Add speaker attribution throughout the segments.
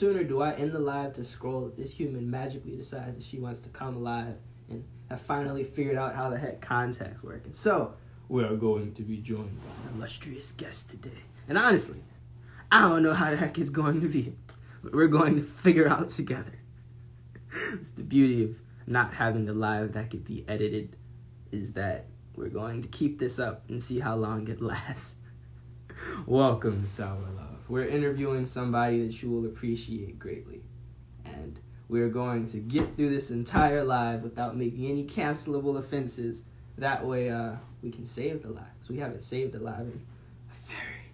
Speaker 1: sooner do I end the live to scroll if this human magically decides that she wants to come alive and have finally figured out how the heck contacts work. And so, we are going to be joined by an illustrious guest today. And honestly, I don't know how the heck it's going to be, but we're going to figure out together. It's the beauty of not having a live that could be edited, is that we're going to keep this up and see how long it lasts. Welcome, Sour Love. We're interviewing somebody that you will appreciate greatly. And we're going to get through this entire live without making any cancelable offenses. That way, we can save the live. Because we haven't saved a live in a very,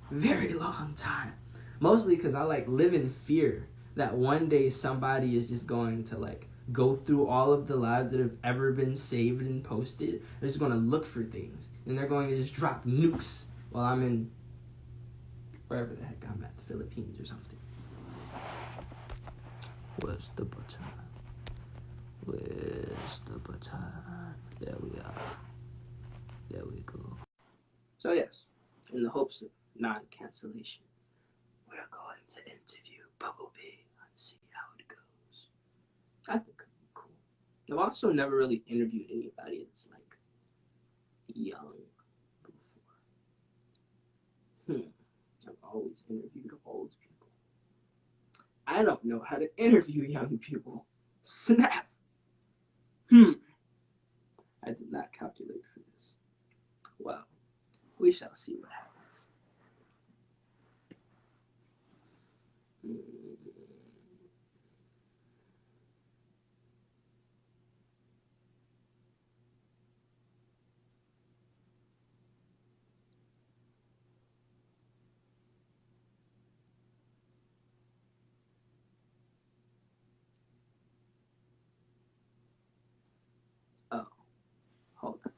Speaker 1: very long time. Mostly because I live in fear that one day somebody is just going to go through all of the lives that have ever been saved and posted. They're just going to look for things. And they're going to just drop nukes while I'm in wherever the heck I'm at, the Philippines or something. Where's the button? Where's the button? There we are. There we go. So yes, in the hopes of non-cancellation, we're going to interview Bumblebee and see how it goes. I think it'd be cool. I've also never really interviewed anybody that's young before. I've always interviewed old people. I don't know how to interview young people. Snap. I did not calculate for this. Well, we shall see what happens. Oh, hold on.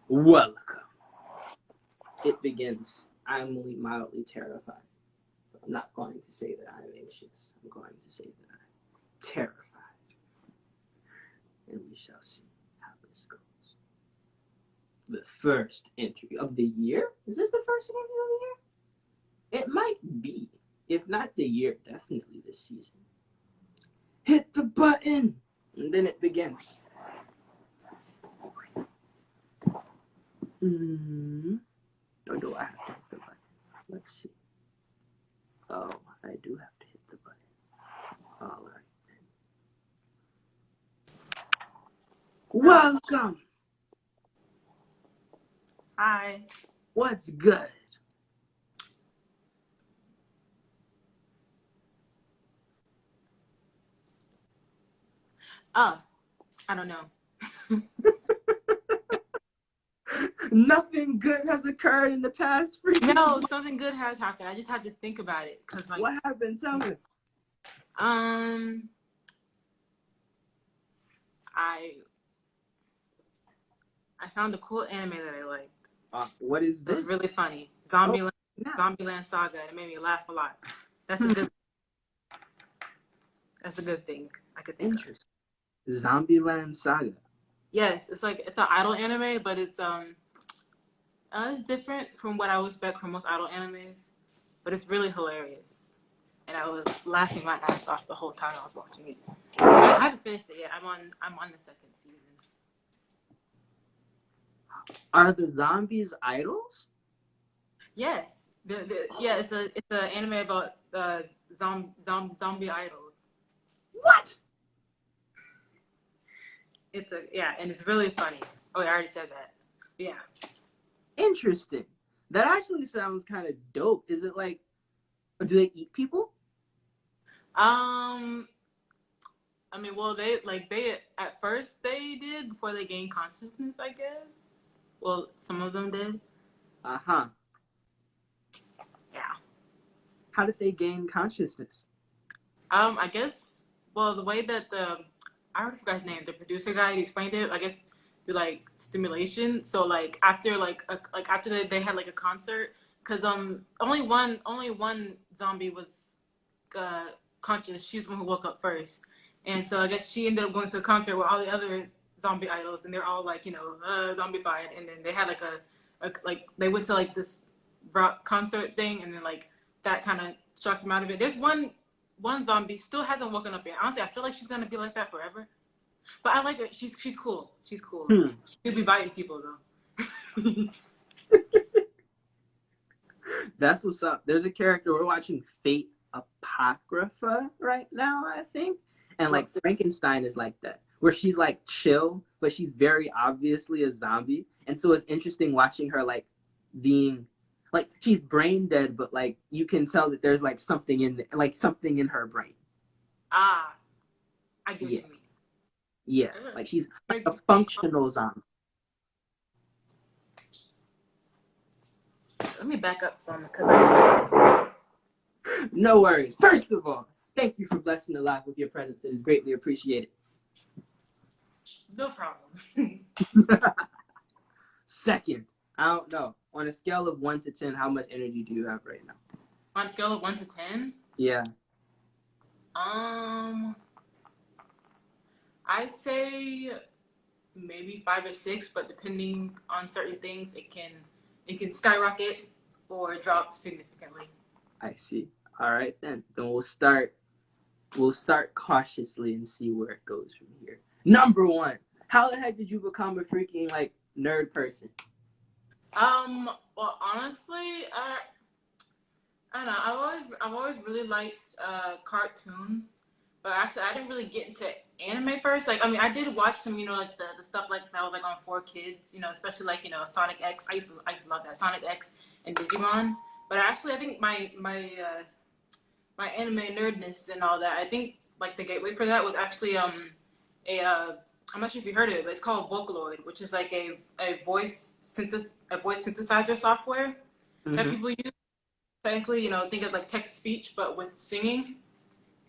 Speaker 1: Welcome. It begins. I'm only mildly terrified. But I'm not going to say that I'm anxious. I'm going to say that I'm terrified. And we shall see how this goes. The first interview of the year? Is this the first interview of the year? It might be. If not the year, definitely this season. Hit the button! And then it begins. Or do I have to hit the button? Let's see. Oh, I do have to hit the button. All right. Welcome!
Speaker 2: Hi.
Speaker 1: What's good?
Speaker 2: Oh, I don't know.
Speaker 1: Nothing good has occurred in the past 3 years.
Speaker 2: No, something good has happened. I just had to think about it.
Speaker 1: What happened? Tell me.
Speaker 2: I found a cool anime that I liked.
Speaker 1: What is this?
Speaker 2: It was really funny. Zombieland Saga. It made me laugh a lot. That's a good thing I could think of.
Speaker 1: Zombieland Saga.
Speaker 2: Yes, it's an idol anime, but it's different from what I would expect from most idol animes, but it's really hilarious. And I was laughing my ass off the whole time I was watching it. I haven't finished it yet. I'm on the second season.
Speaker 1: Are the zombies idols?
Speaker 2: Yes. It's an anime about zombie idols.
Speaker 1: What?
Speaker 2: And it's really funny. Oh, I already said that. Yeah.
Speaker 1: Interesting. That actually sounds kind of dope. Is it do they eat people?
Speaker 2: They at first they did before they gained consciousness, I guess. Well, some of them did.
Speaker 1: Uh-huh.
Speaker 2: Yeah.
Speaker 1: How did they gain consciousness?
Speaker 2: I guess, the way that I already forgot his name, the producer guy, he explained it, I guess, through, stimulation. So, after they had, a concert, because, only one zombie was, conscious. She was the one who woke up first. And so I guess she ended up going to a concert with all the other zombie idols, and they're all zombified. And then they had they went to this rock concert thing, and then like that kind of shocked him out of it. There's one zombie still hasn't woken up yet. Honestly, I feel like she's gonna be like that forever. But I like her. She's cool. She's cool. She'll be biting people though.
Speaker 1: That's what's up. There's a character we're watching, Fate Apocrypha, right now, I think. And like Frankenstein is like that, where she's like chill, but she's very obviously a zombie. And so it's interesting watching her like being like she's brain dead, but like you can tell that there's like something in her brain.
Speaker 2: Ah, I get what you mean.
Speaker 1: Yeah, like she's like a functional zombie.
Speaker 2: Let me back up some because
Speaker 1: No worries. First of all, thank you for blessing the life with your presence. It is greatly appreciated.
Speaker 2: No problem.
Speaker 1: Second, I don't know. On a scale of 1 to 10, how much energy do you have right now?
Speaker 2: On a scale of 1 to 10?
Speaker 1: Yeah.
Speaker 2: I'd say maybe 5 or 6, but depending on certain things, it can skyrocket or drop significantly.
Speaker 1: I see. All right then. Then we'll start cautiously and see where it goes from here. Number 1. How the heck did you become a freaking like nerd person?
Speaker 2: Well, honestly, I don't know. I've always really liked cartoons, but actually I didn't really get into anime first. Like, I mean, I did watch some, like the stuff like that was like on 4Kids, especially like Sonic X. I used to love that, Sonic X and Digimon. But actually, I think my anime nerdness and all that, I think like the gateway for that was actually I'm not sure if you heard of it, but it's called Vocaloid, which is like a voice synthesizer software that people use. Technically, think of like text to speech, but with singing.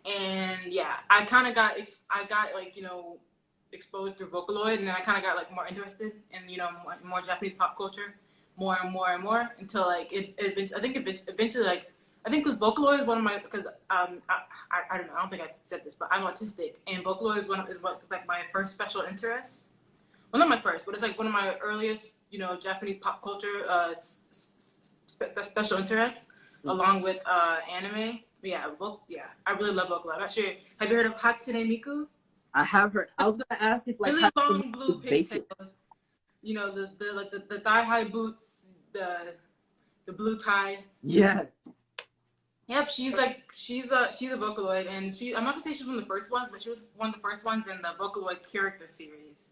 Speaker 2: And yeah, I kind of got like exposed through Vocaloid, and then I kind of got like more interested in more Japanese pop culture, more and more and more until like eventually like. I think because Vocaloid is one of my, because I don't know, I don't think I said this, but I'm autistic, and Vocaloid is like my first special interest. Well, not my first, but it's like one of my earliest, Japanese pop culture special interests, along with anime. But yeah, I really love Vocaloid. I'm not sure. Have you heard of Hatsune Miku?
Speaker 1: I have heard. I was gonna ask if like
Speaker 2: really long blue pigtails, the thigh high boots, the blue tie.
Speaker 1: Yeah.
Speaker 2: Yep, she's a Vocaloid, and I'm not gonna say she's one of the first ones, but she was one of the first ones in the Vocaloid character series.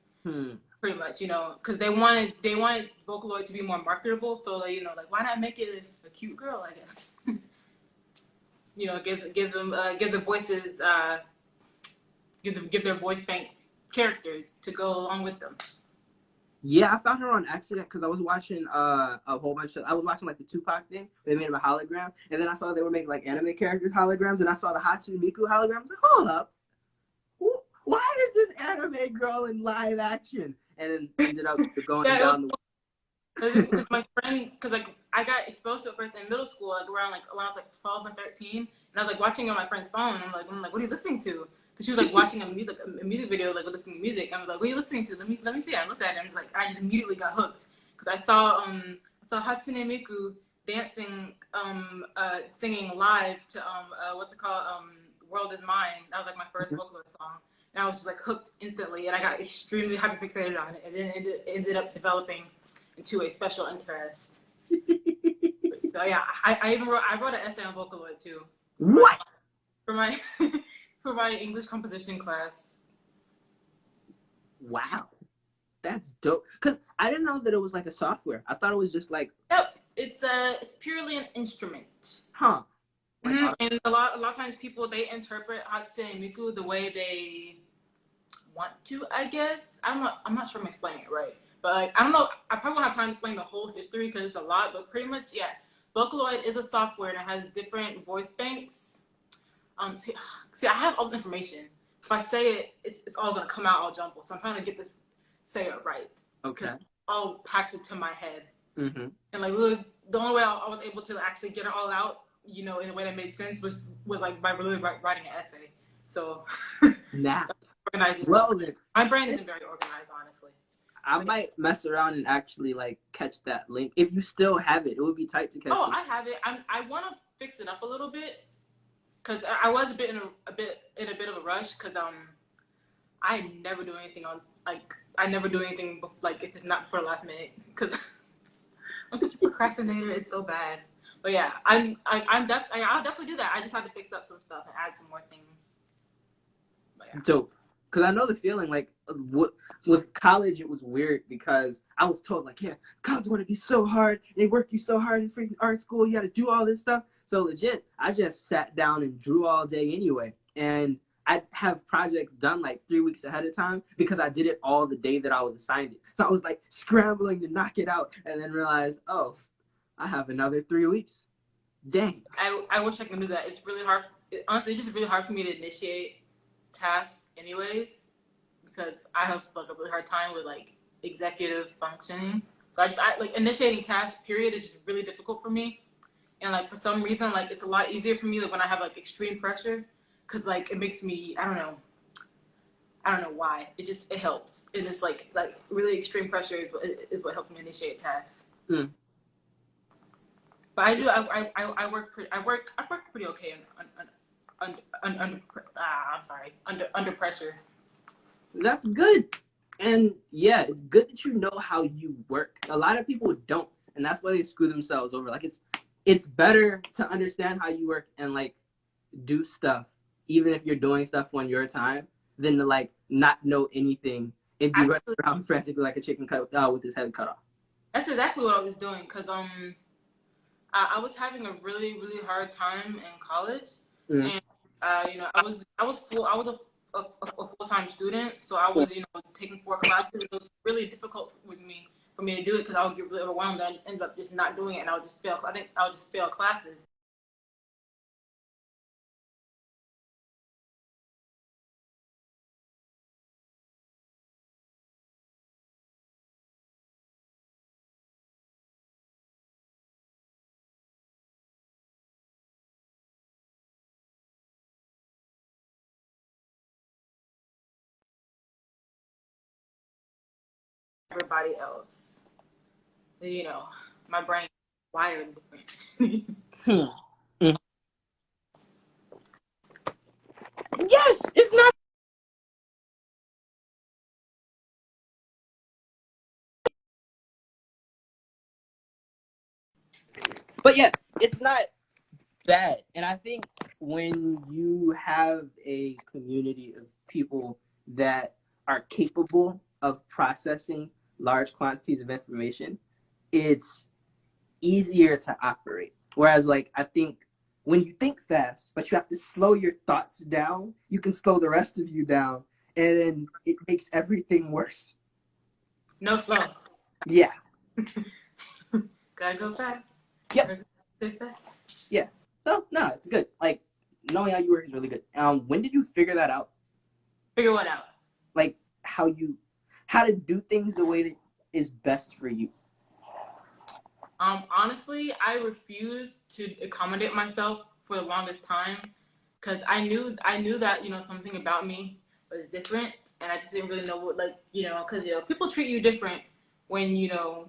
Speaker 2: Pretty much, because they wanted Vocaloid to be more marketable, so like, like why not make it a cute girl, I guess. Give the voices, give their voice banks characters to go along with them.
Speaker 1: Yeah, I found her on accident because I was watching a whole bunch of. I was watching like the Tupac thing. They made him a hologram, and then I saw they were making like anime characters holograms, and I saw the Hatsune Miku hologram. I was like, hold up, why is this anime girl in live action? And then ended up going down
Speaker 2: because my friend, like I got exposed to it first in middle school, like around like when I was like 12 or 13, and I was like watching it on my friend's phone. And I'm like, what are you listening to? She was like watching a music video, like listening to music. And I was like, "What are you listening to? Let me see." I looked at it and I just immediately got hooked because I saw Hatsune Miku dancing, singing live to what's it called? "World Is Mine." That was like my first Vocaloid song, and I was just like hooked instantly. And I got extremely hyperfixated on it, and then it ended up developing into a special interest. So yeah, I wrote an essay on Vocaloid too.
Speaker 1: What?
Speaker 2: For my for my English composition class.
Speaker 1: Wow, that's dope. Cause I didn't know that it was like a software. I thought it was just like.
Speaker 2: Yep, it's purely an instrument.
Speaker 1: Huh. Like,
Speaker 2: and a lot of times people they interpret Hatsune Miku the way they want to. I guess I'm not sure I'm explaining it right, but like I don't know. I probably won't have time to explain the whole history because it's a lot. But pretty much, yeah. Vocaloid is a software that has different voice banks. See, I have all the information. If I say it, it's all gonna come out all jumbled. So I'm trying to say it right.
Speaker 1: Okay.
Speaker 2: It's all packed into my head.
Speaker 1: Mm-hmm.
Speaker 2: And like, really, the only way I was able to actually get it all out, in a way that made sense, was like by really writing an essay. So.
Speaker 1: Nah.
Speaker 2: Organized.
Speaker 1: Well then.
Speaker 2: My brain isn't very organized, honestly.
Speaker 1: I might mess around and actually like catch that link. If you still have it, it would be tight to catch.
Speaker 2: Oh, I have it. I want to fix it up a little bit because I was a bit in a bit of a rush because I never do anything on like I never do anything like if it's not for the last minute because I'm such a procrastinator. It's so bad. But yeah, I'll definitely do that. I just have to fix up some stuff and add some more things. But yeah.
Speaker 1: Dope. Because I know the feeling, like, with college, it was weird because I was told, like, yeah, college is going to be so hard. They work you so hard in freaking art school. You got to do all this stuff. So legit, I just sat down and drew all day anyway. And I'd have projects done like 3 weeks ahead of time because I did it all the day that I was assigned it. So I was like scrambling to knock it out and then realized, oh, I have another 3 weeks. Dang.
Speaker 2: I wish I could do that. It's really hard. Honestly, it's just really hard for me to initiate tasks anyways because I have like a really hard time with like executive functioning. So I like initiating tasks period is just really difficult for me. And like for some reason like it's a lot easier for me like when I have like extreme pressure because like it makes me I don't know why. It helps. It is like really extreme pressure is what helps me initiate tasks.
Speaker 1: Mm.
Speaker 2: But I work pretty okay under pressure.
Speaker 1: That's good. And yeah, it's good that you know how you work. A lot of people don't, and that's why they screw themselves over. Like it's better to understand how you work and like do stuff, even if you're doing stuff on your time, than to like not know anything and be running around frantically like a chicken cut with his head cut off.
Speaker 2: That's exactly what I was doing because I was having a really really hard time in college, and you know I was a full-time student, so I was taking 4 classes. It was really difficult for me to do it because I would get really overwhelmed. And I just ended up just not doing it, and I would just fail. I think I would just fail classes. Everybody else, my brain is wired different.
Speaker 1: Yes, it's not. But yeah, it's not bad. And I think when you have a community of people that are capable of processing large quantities of information, it's easier to operate. Whereas, like, I think when you think fast, but you have to slow your thoughts down, you can slow the rest of you down, and then it makes everything worse.
Speaker 2: No slow.
Speaker 1: Yeah.
Speaker 2: Gotta go fast.
Speaker 1: Yep. Yeah. So no, it's good. Like knowing how you work is really good. When did you figure that out?
Speaker 2: Figure what out?
Speaker 1: Like how to do things the way that is best for you.
Speaker 2: Honestly, I refused to accommodate myself for the longest time because I knew that something about me was different, and I just didn't really know what because people treat you different when you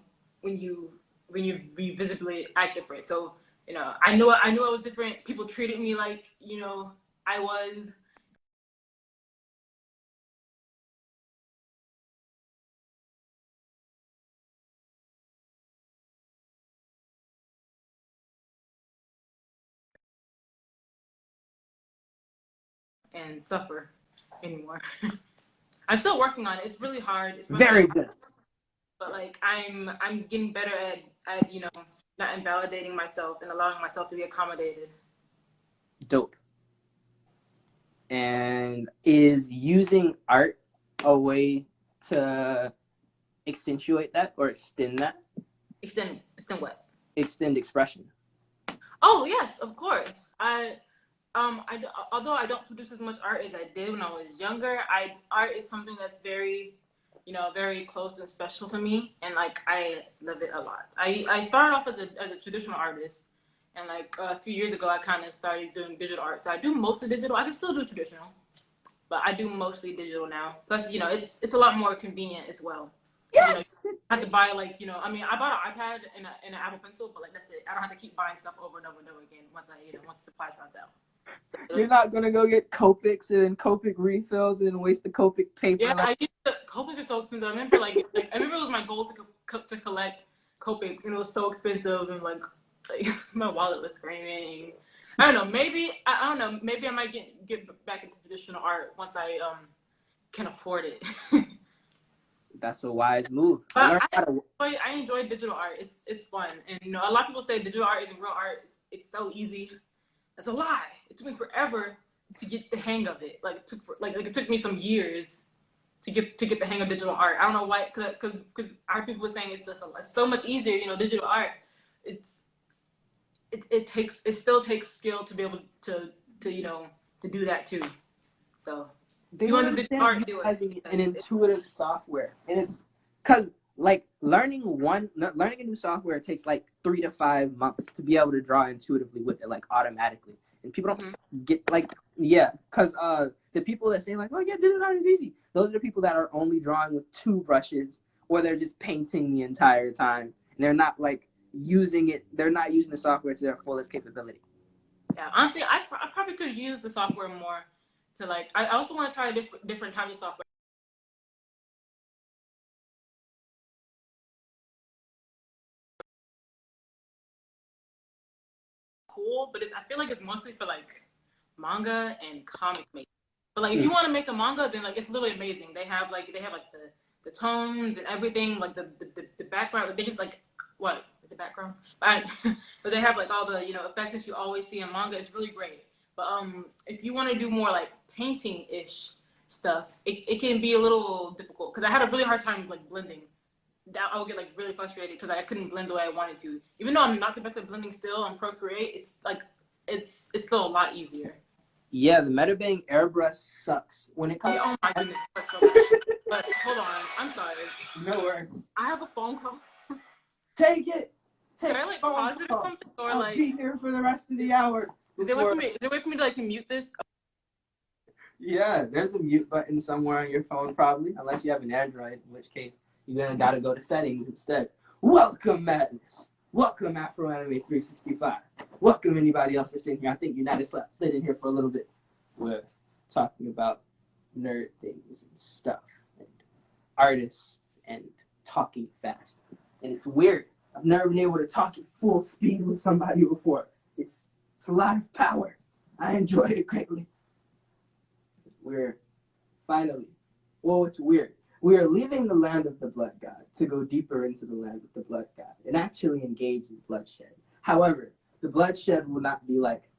Speaker 2: visibly act different. So I knew I was different. People treated me like I was. And suffer anymore. I'm still working on it. It's really hard. It's really
Speaker 1: Very
Speaker 2: hard,
Speaker 1: good.
Speaker 2: but like I'm getting better at not invalidating myself and allowing myself to be accommodated.
Speaker 1: Dope. And is using art a way to accentuate that or extend that?
Speaker 2: Extend what?
Speaker 1: Extend expression.
Speaker 2: Oh yes, of course. Although I don't produce as much art as I did when I was younger, art is something that's very, very close and special to me, and like I love it a lot. I started off as a traditional artist, and like a few years ago I kind of started doing digital art. So I do mostly digital. I can still do traditional, but I do mostly digital now. Plus, it's a lot more convenient as well. Because
Speaker 1: Yes.
Speaker 2: I had to buy like I mean I bought an iPad and an Apple Pencil, but like that's it. I don't have to keep buying stuff over and over and over again once supplies runs out. So,
Speaker 1: You're not gonna go get Copics and then Copic refills and then waste the Copic paper.
Speaker 2: yeah, I used to. Copics are so expensive. I remember I remember it was my goal to collect Copics, and it was so expensive, and like my wallet was screaming. I don't know. Maybe I don't know. Maybe I might get back into traditional art once I can afford it.
Speaker 1: That's a wise move.
Speaker 2: But I enjoy digital art. It's fun, and a lot of people say digital art isn't real art. It's so easy. That's a lie. It took me forever to get the hang of it. Like it took me some years to get the hang of digital art. I don't know why, because our people were saying it's so much easier. Digital art. It still takes skill to be able to do that too. So
Speaker 1: they don't understand utilizing an intuitive software, and it's because like learning a new software takes like 3 to 5 months to be able to draw intuitively with it, like automatically, and people don't get like because the people that say like, oh yeah, digital art is easy, those are the people that are only drawing with 2 brushes, or they're just painting the entire time, and they're not like using the software to their fullest capability.
Speaker 2: Yeah, honestly, I probably could use the software more to like. I also want to try different types of software. Cool, but I feel like it's mostly for like manga and comic making. But like, if you want to make a manga, then like it's literally amazing. They have like the tones and everything, like the background. They just like what the background, but they have like all the effects that you always see in manga. It's really great. But if you want to do more like painting ish stuff, it can be a little difficult because I had a really hard time like blending. I would get like really frustrated because I couldn't blend the way I wanted to. Even though I'm not the best at blending still on Procreate, it's like it's still a lot easier.
Speaker 1: Yeah, the Metabang airbrush sucks when it comes.
Speaker 2: Oh my goodness, that's so bad. But hold on, I'm sorry.
Speaker 1: No worries.
Speaker 2: I have a phone call.
Speaker 1: Take it.
Speaker 2: Can I like pause it or something, or
Speaker 1: I'll
Speaker 2: like
Speaker 1: be here for the rest of the hour.
Speaker 2: Is there a way for me to like to mute this?
Speaker 1: Yeah, there's a mute button somewhere on your phone probably, unless you have an Android, in which case you're gonna gotta go to settings instead. Welcome Madness. Welcome Afro Anime 365. Welcome anybody else that's in here. I think United slid in here for a little bit. We're talking about nerd things and stuff and artists and talking fast. And it's weird. I've never been able to talk at full speed with somebody before. It's a lot of power. I enjoy it greatly. We're finally, it's weird. We are leaving the land of the blood god to go deeper into the land of the blood god and actually engage in bloodshed. However, the bloodshed will not be like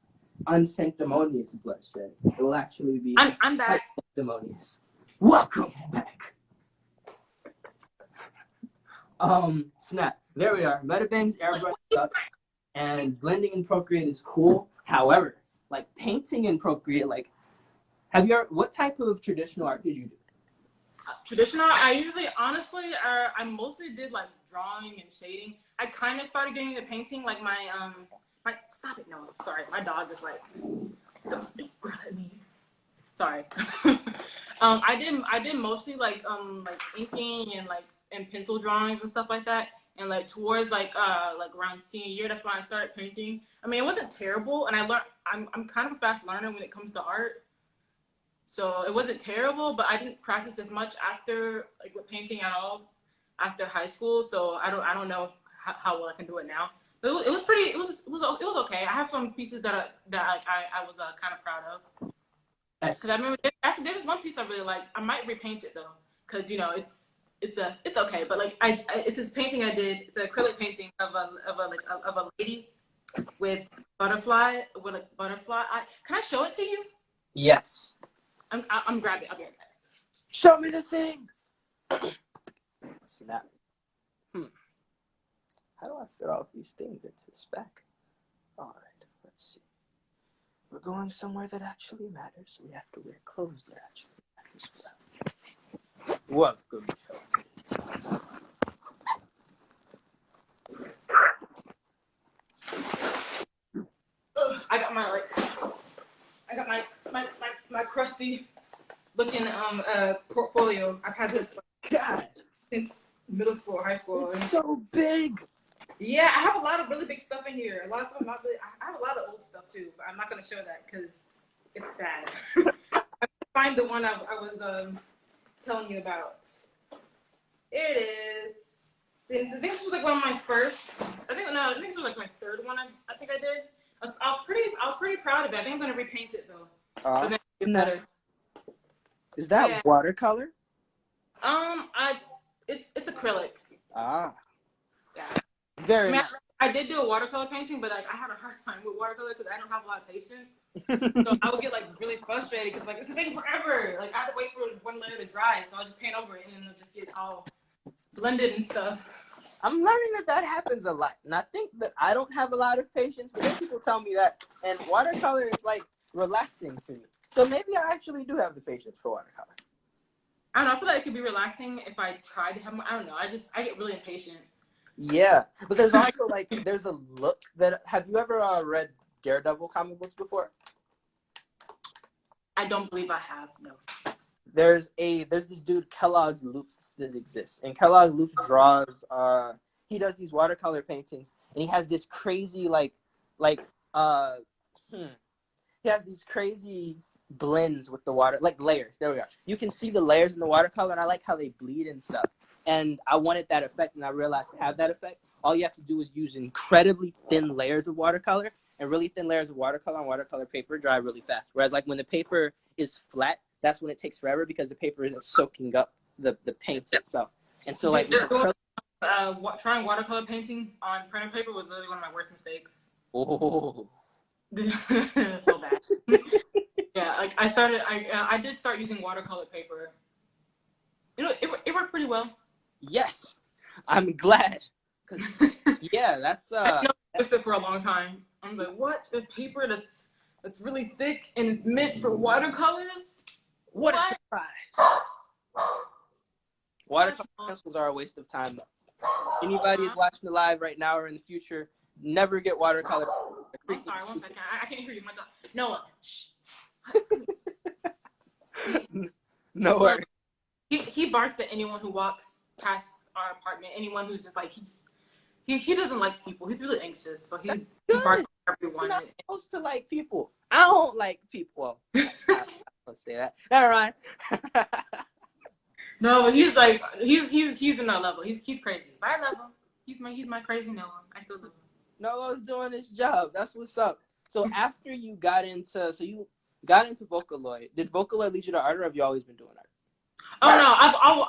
Speaker 1: unsanctimonious bloodshed. It will actually be
Speaker 2: I'm back.
Speaker 1: Sanctimonious. Welcome back. Snap. There we are. Metabang's airbrush sucks, and blending in Procreate is cool. However, like painting in Procreate, like what type of traditional art did you do?
Speaker 2: Traditional, I usually, honestly, I mostly did like drawing and shading. I kind of started getting into painting, like my stop it, no, sorry, my dog is like, don't me. Sorry. I did mostly like inking and pencil drawings and stuff like that. And like towards like around senior year, that's when I started painting. I mean, it wasn't terrible, and I'm kind of a fast learner when it comes to art. So it wasn't terrible, but I didn't practice as much after like with painting at all after high school. So I don't know how well I can do it now. But it was okay. I have some pieces that I was kind of proud of. Because I remember there's one piece I really liked. I might repaint it though, because it's okay. But like it's this painting I did. It's an acrylic painting of a lady with butterfly. Can I show it to you?
Speaker 1: Yes.
Speaker 2: I'm grabbing it. I'll be right back.
Speaker 1: Show me the thing. Snap. How do I fit all these things into the spec? All right, let's see. We're going somewhere that actually matters, so we have to wear clothes that actually matter as well. Welcome, Chelsea.
Speaker 2: I got my crusty looking portfolio. I've had this
Speaker 1: God
Speaker 2: since middle school or high school.
Speaker 1: It's so big.
Speaker 2: Yeah, I have a lot of really big stuff in here. A lot of stuff not really. I have a lot of old stuff too, but I'm not gonna show that because it's bad. I find the one I was telling you about. Here it is. See, I think this was like one of my first. I think this was like my third one. I think I did. I was pretty proud of it. I think I'm gonna repaint it though. So
Speaker 1: No. Is that watercolor?
Speaker 2: It's acrylic.
Speaker 1: Ah.
Speaker 2: Yeah.
Speaker 1: Very nice.
Speaker 2: I did do a watercolor painting, but like I had a hard time with watercolor because I don't have a lot of patience. So I would get like really frustrated because like this is taking forever. Like I had to wait for one layer to dry, so I'll just paint over it and then it'll just get all blended and stuff.
Speaker 1: I'm learning that happens a lot, and I think that I don't have a lot of patience, but then people tell me that, and watercolor is like relaxing to me. So maybe I actually do have the patience for watercolor.
Speaker 2: I don't know. I feel like it could be relaxing if I tried to have more. I don't know. I get really impatient.
Speaker 1: Yeah, but there's also like there's a look that. Have you ever read Daredevil comic books before?
Speaker 2: I don't believe I have. No.
Speaker 1: There's this dude Kellogg's Loops that exists, and Kellogg Loops draws. He does these watercolor paintings, and he has this crazy he has these crazy blends with the water, like layers. There we are. You can see the layers in the watercolor, and I like how they bleed and stuff. And I wanted that effect, and I realized to have that effect, all you have to do is use incredibly thin layers of watercolor, and really thin layers of watercolor on watercolor paper dry really fast. Whereas like when the paper is flat, that's when it takes forever because the paper isn't soaking up the paint itself. And so like
Speaker 2: trying watercolor painting on printer paper was literally one of my worst mistakes.
Speaker 1: Oh.
Speaker 2: So bad. Yeah, like I did start using watercolor paper. You know, it worked pretty well.
Speaker 1: Yes, I'm glad. Cause yeah, that's
Speaker 2: I noticed it for a long time. I'm like, what? There's paper that's really thick and it's meant for watercolors?
Speaker 1: What a surprise! Watercolor pencils are a waste of time, though. Anybody who's watching the live right now or in the future, never get watercolor.
Speaker 2: I'm sorry, 1 second. I can't hear you. My dog. Noah. Shh.
Speaker 1: No worries.
Speaker 2: He barks at anyone who walks past our apartment. Anyone who's just like he doesn't like people. He's really anxious, so he barks at everyone.
Speaker 1: You're not supposed to like people. I don't like people. I don't say that. Never mind.
Speaker 2: No, but he's like he's in that level. He's crazy. But I love him. He's my crazy Noah. I still love him.
Speaker 1: Noah's doing his job. That's what's up. So after you got into Vocaloid, did Vocaloid lead you to art, or have you always been doing art?
Speaker 2: Oh no,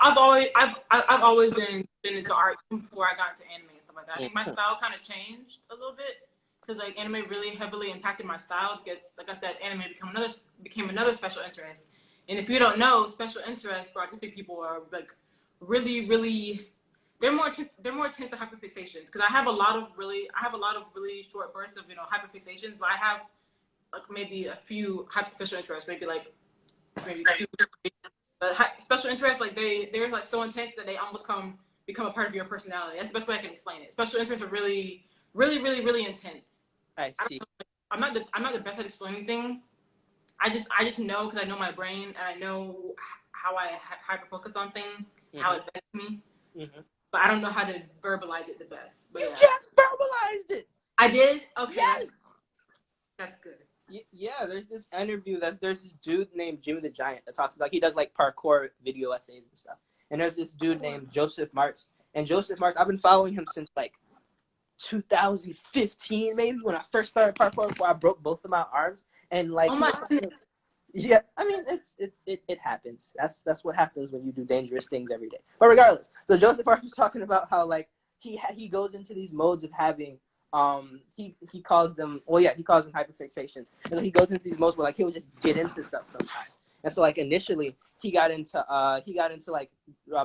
Speaker 2: I've always been into art before I got into anime and stuff like that. I think my style kind of changed a little bit because like anime really heavily impacted my style because, like I said, anime became another special interest. And if you don't know, special interests for artistic people are like really they're more intense than hyperfixations because I have a lot of really short bursts of hyperfixations, but I have like maybe a few special interests, maybe two. Special interests, like they're like so intense that they almost become a part of your personality. That's the best way I can explain it. Special interests are really intense.
Speaker 1: I see.
Speaker 2: I'm not the best at explaining things. I just know because I know my brain and I know how I hyper focus on things, how it affects me. Mm-hmm. But I don't know how to verbalize it the best. But
Speaker 1: you just verbalized it.
Speaker 2: I did. Okay.
Speaker 1: Yes.
Speaker 2: That's good.
Speaker 1: Yeah, there's this interview there's this dude named Jimmy the Giant that talks about he does like parkour video essays and stuff. And there's this dude named Joseph Marks. And Joseph Marks, I've been following him since like 2015 maybe when I first started parkour before I broke both of my arms. And like yeah, I mean it happens. That's what happens when you do dangerous things every day. But regardless, so Joseph Marks was talking about how like he goes into these modes of having he calls them hyperfixations. And so he goes into these modes where like he'll just get into stuff sometimes. And so like initially he got into like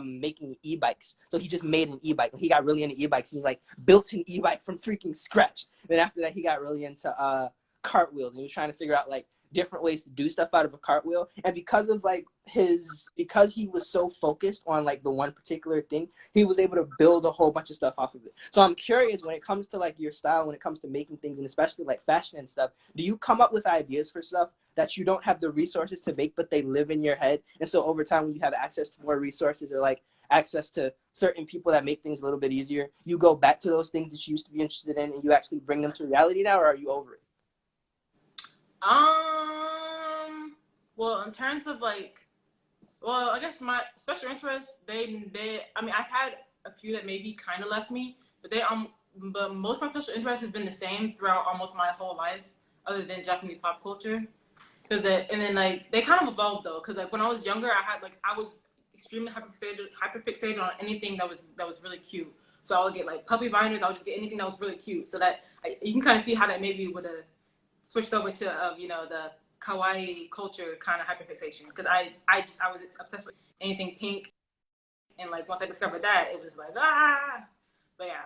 Speaker 1: making e-bikes. So he just made an e-bike. He got really into e-bikes and he like built an e-bike from freaking scratch. Then after that he got really into cartwheels and he was trying to figure out like different ways to do stuff out of a cartwheel. And because he was so focused on like the one particular thing, he was able to build a whole bunch of stuff off of it. So I'm curious when it comes to like your style, when it comes to making things, and especially like fashion and stuff, do you come up with ideas for stuff that you don't have the resources to make, but they live in your head? And so over time, when you have access to more resources or like access to certain people that make things a little bit easier, you go back to those things that you used to be interested in and you actually bring them to reality now, or are you over it?
Speaker 2: Well, in terms of like, well, I guess my special interests, I mean, I've had a few that maybe kind of left me, but most of my special interests has been the same throughout almost my whole life, other than Japanese pop culture. And then like they kind of evolved though, because like when I was younger, I was extremely hyperfixated on anything that was really cute. So I would get like puppy binders. I would just get anything that was really cute. So that you can kind of see how that maybe would have switched over to the kawaii culture kind of hyperfixation. Because I was obsessed with anything pink, and like once I discovered that, it was like ah. But yeah.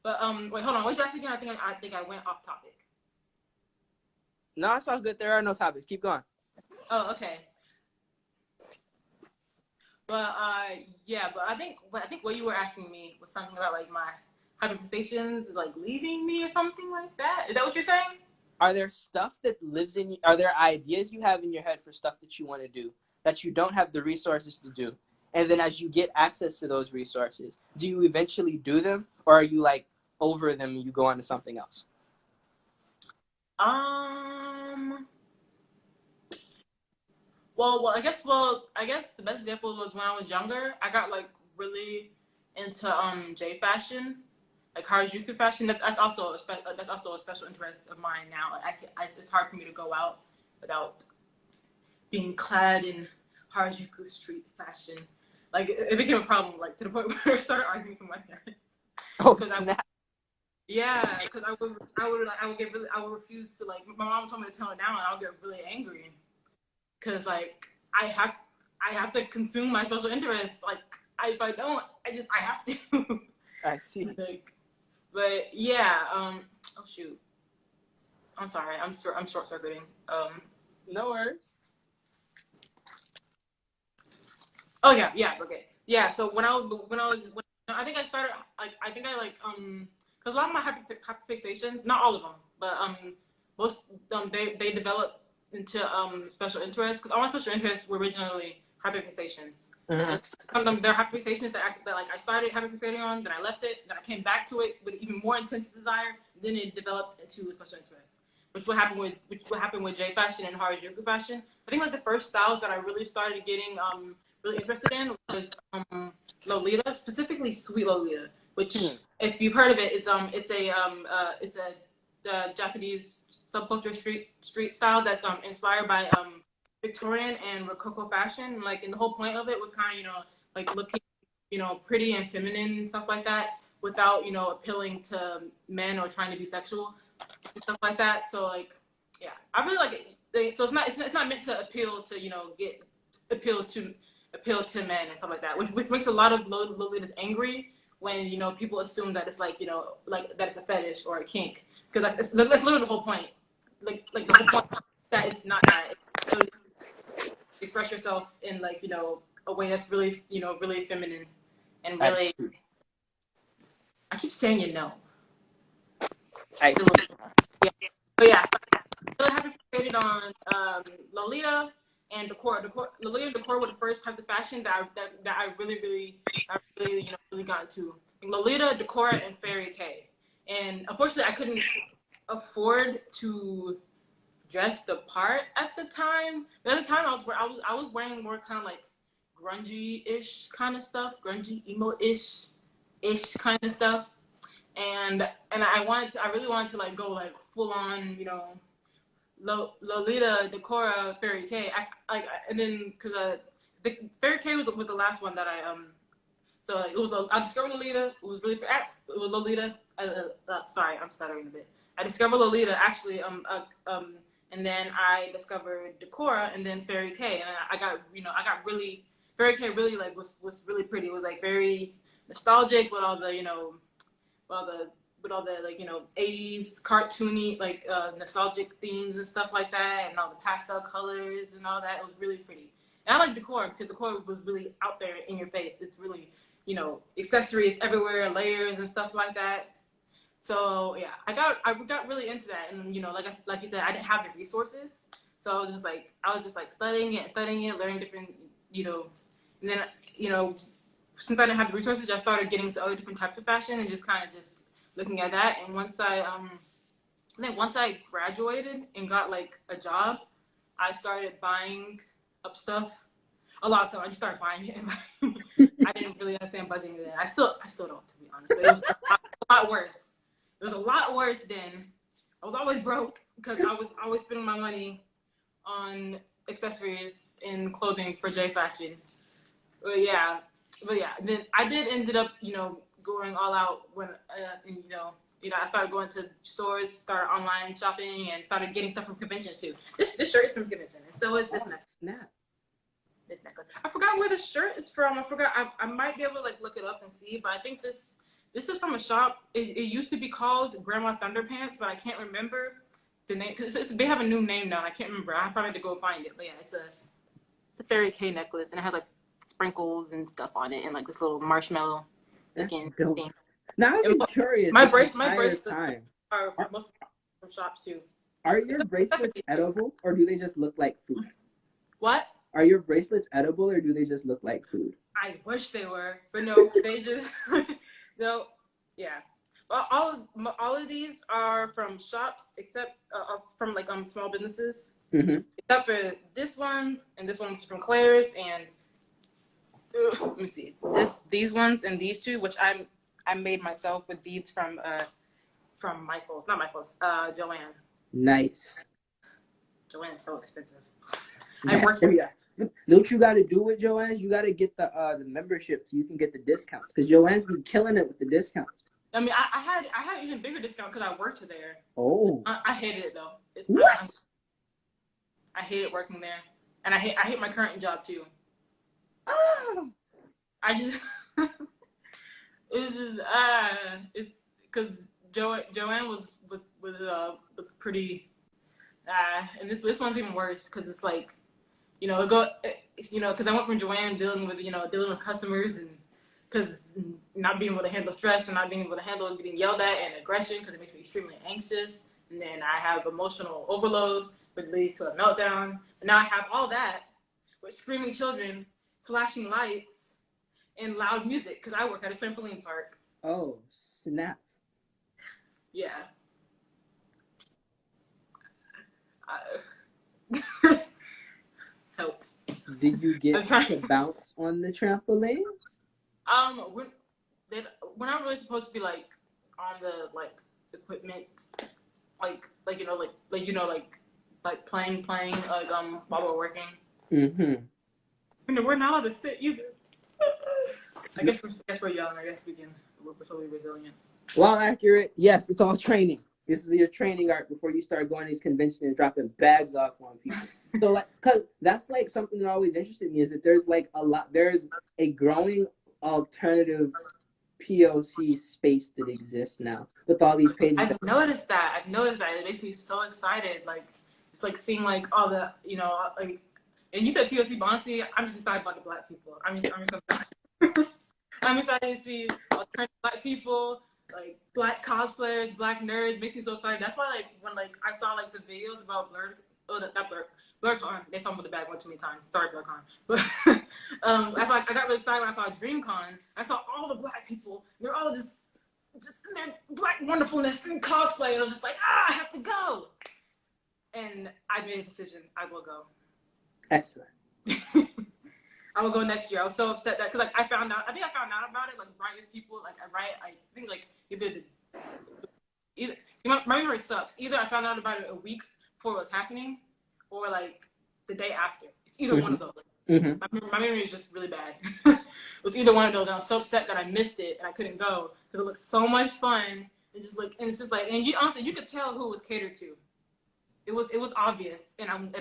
Speaker 2: But wait, hold on. What did you ask again? I think I went off topic.
Speaker 1: No, it's all good. There are no topics. Keep going.
Speaker 2: Oh, okay. But yeah, but I think what you were asking me was something about like my hyperfixations, like leaving me or something like that. Is that what you're saying?
Speaker 1: Are there stuff that lives in you? Are there ideas you have in your head for stuff that you want to do that you don't have the resources to do? And then as you get access to those resources, do you eventually do them, or are you like over them and you go on to something else?
Speaker 2: Well, I guess the best example was when I was younger. I got like really into J fashion, like Harajuku fashion. That's also a special interest of mine now. It's hard for me to go out without being clad in Harajuku street fashion. Like it became a problem, like to the point where I started arguing with my parents.
Speaker 1: Oh snap!
Speaker 2: Because I would refuse to, like, my mom told me to tone it down, and I would get really angry. Because like I have to consume my special interests. Like if I don't, I have to.
Speaker 1: I see.
Speaker 2: Like, but yeah. Oh shoot. I'm sorry. I'm short circuiting.
Speaker 1: No worries.
Speaker 2: Oh yeah. Okay. Yeah. So when I think I started. Because a lot of my hyperfixations, not all of them, but most they develop into special interests, because all my special interests were originally hyperfixations.
Speaker 1: Mm-hmm.
Speaker 2: Some of them, they're hyperfixations that I started hyperfixating on, then I left it, then I came back to it with even more intense desire, then it developed into a special interest. Which will happen with J fashion and Harajuku fashion. I think like the first styles that I really started getting really interested in was Lolita, specifically Sweet Lolita, which if you've heard of it, it's a Japanese subculture street style that's inspired by Victorian and Rococo fashion. Like, and the whole point of it was kind of like looking pretty and feminine and stuff like that, without appealing to men or trying to be sexual and stuff like that. So like, yeah, I really like it. So it's not meant to appeal to appeal to men and stuff like that, which makes a lot of Lolitas angry when people assume that it's like like that it's a fetish or a kink, because like that's literally the whole point. Like the whole point that it's not that. It's literally express yourself in like a way that's really really feminine and really. I keep saying
Speaker 1: I see.
Speaker 2: Yeah. But yeah, I'm really happy fixated on Lolita and decor. Lolita and decor were the first type of fashion that I really got into. Lolita, decor, and Fairy K. And unfortunately, I couldn't afford to dress the part at the time. But at the time, I was wearing more kind of like grungy-ish kind of stuff, grungy emo-ish kind of stuff. And I really wanted to like go like full on, Lolita, Decora, Fairy K. And then because the Fairy K was the last one that so like, I discovered Lolita. It was Lolita. Sorry, I'm stuttering a bit. I discovered Lolita actually. And then I discovered Decora, and then Fairy K. And I got really Fairy K really like was really pretty. It was like very nostalgic with all the with all the like 80s cartoony like nostalgic themes and stuff like that, and all the pastel colors and all that. It was really pretty. And I like decor because decor was really out there in your face. It's really accessories everywhere, layers and stuff like that. So yeah, I got really into that, and like you said, I didn't have the resources, so I was just like studying it, learning different and then since I didn't have the resources, I started getting into other different types of fashion and just kind of just looking at that. And I think once I graduated and got like a job, I started buying up stuff, a lot of stuff. I just started buying it, and I didn't really understand budgeting then. I still don't, to be honest. But it was a lot worse. It was a lot worse then. I was always broke because I was always spending my money on accessories and clothing for J fashion. But yeah. Then I did ended up, going all out when, I started going to stores, started online shopping, and started getting stuff from conventions too. This shirt is from convention, and so is this necklace.
Speaker 1: Snap.
Speaker 2: This necklace. I forgot where the shirt is from. I forgot. I might be able to like look it up and see, but I think this is from a shop. It used to be called Grandma Thunderpants, but I can't remember the name because they have a new name now. And I can't remember. I probably have to go find it. But yeah, it's a fairy K necklace, and it had like sprinkles and stuff on it, and like this little marshmallow looking thing.
Speaker 1: Now I'm curious.
Speaker 2: My bracelets are most from shops too.
Speaker 1: Are your bracelets edible, or do they just look like food?
Speaker 2: What?
Speaker 1: Are your bracelets edible, or do they just look like food?
Speaker 2: I wish they were, but no, they just no. Yeah. Well, all of these are from shops, except from like small businesses.
Speaker 1: Mm-hmm.
Speaker 2: Except for this one and this one, which is from Claire's, and let me see, these ones and these two, which I made myself with beads from Michael's, not Michael's, Joanne.
Speaker 1: Nice.
Speaker 2: Joanne's so expensive.
Speaker 1: Yeah. Don't you got to do with Joanne's? You got to get the membership so you can get the discounts, because Joanne's been killing it with the discounts.
Speaker 2: I mean, I had even bigger discount because I worked there.
Speaker 1: Oh.
Speaker 2: I hated it though.
Speaker 1: What?
Speaker 2: I hated working there, and I hate my current job too.
Speaker 1: Oh.
Speaker 2: I just it's because Joanne was pretty and this one's even worse because it's like because I went from Joanne dealing with customers and because not being able to handle stress and not being able to handle getting yelled at and aggression because it makes me extremely anxious, and then I have emotional overload which leads to a meltdown, and now I have all that with screaming children, flashing lights, and loud music because I work at a trampoline park.
Speaker 1: Oh, snap.
Speaker 2: Yeah. Helps.
Speaker 1: Did you get to bounce on the trampolines?
Speaker 2: We're not really supposed to be like on the like equipment, like playing like while we're working.
Speaker 1: Mm-hmm.
Speaker 2: We're not allowed to sit either. I guess we're young. I guess we're totally resilient.
Speaker 1: Well, accurate. Yes, it's all training. This is your training arc before you start going to these conventions and dropping bags off on people. So, like, because that's like something that always interested me is that there's a growing alternative POC space that exists now with all these pages.
Speaker 2: I've noticed that. It makes me so excited. Like, it's like seeing like all the like. And you said POC, but honestly, I'm just excited about the Black people. I'm excited. I'm excited to see alternative Black people, like Black cosplayers, Black nerds. Makes me so excited. That's why, like, when like I saw like the videos about BlurCon, they fumbled the bag one too many times. Sorry, BlurCon. But I got really excited when I saw DreamCon. I saw all the Black people. They're all just in their Black wonderfulness and cosplay, and I'm just like, I have to go. And I made a decision. I will go.
Speaker 1: Excellent.
Speaker 2: I will go next year. I was so upset that because like I found out about it like right as people like I think like either my memory sucks. Either I found out about it a week before it was happening, or like the day after. It's either one of those. My memory is just really bad. It was either one of those, and I was so upset that I missed it and I couldn't go because it looked so much fun. And it's just like and you honestly you could tell who it was catered to. It was obvious, and I was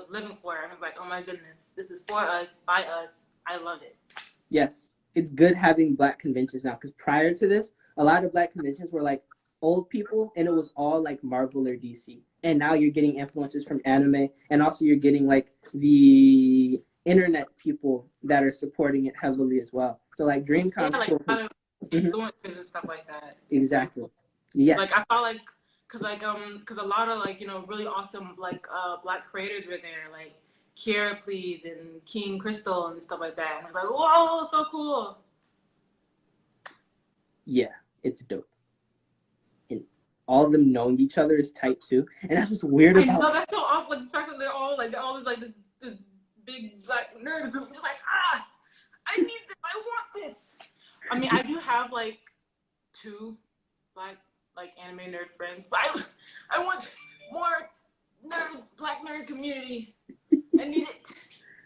Speaker 2: living for it. I was like, oh my goodness, this is for us, by us. I love it.
Speaker 1: Yes, it's good having Black conventions now because prior to this, a lot of Black conventions were like old people, and it was all like Marvel or DC. And now you're getting influences from anime, and also you're getting like the internet people that are supporting it heavily as well. So like DreamCon,
Speaker 2: influencers and stuff like that.
Speaker 1: Exactly. Yes.
Speaker 2: Like I felt like. Cause a lot of like really awesome like Black creators were there, like Kiera Please and King Crystal and stuff like that. And I was like, whoa, so cool.
Speaker 1: Yeah, it's dope. And all of them knowing each other is tight too. And that's what's weird
Speaker 2: I
Speaker 1: about.
Speaker 2: know that's so awful. The fact that they're all like this big black nerd group. You're like, I need this. I want this. I mean, I do have like two black like anime nerd friends, but I want more black nerd community. I need it.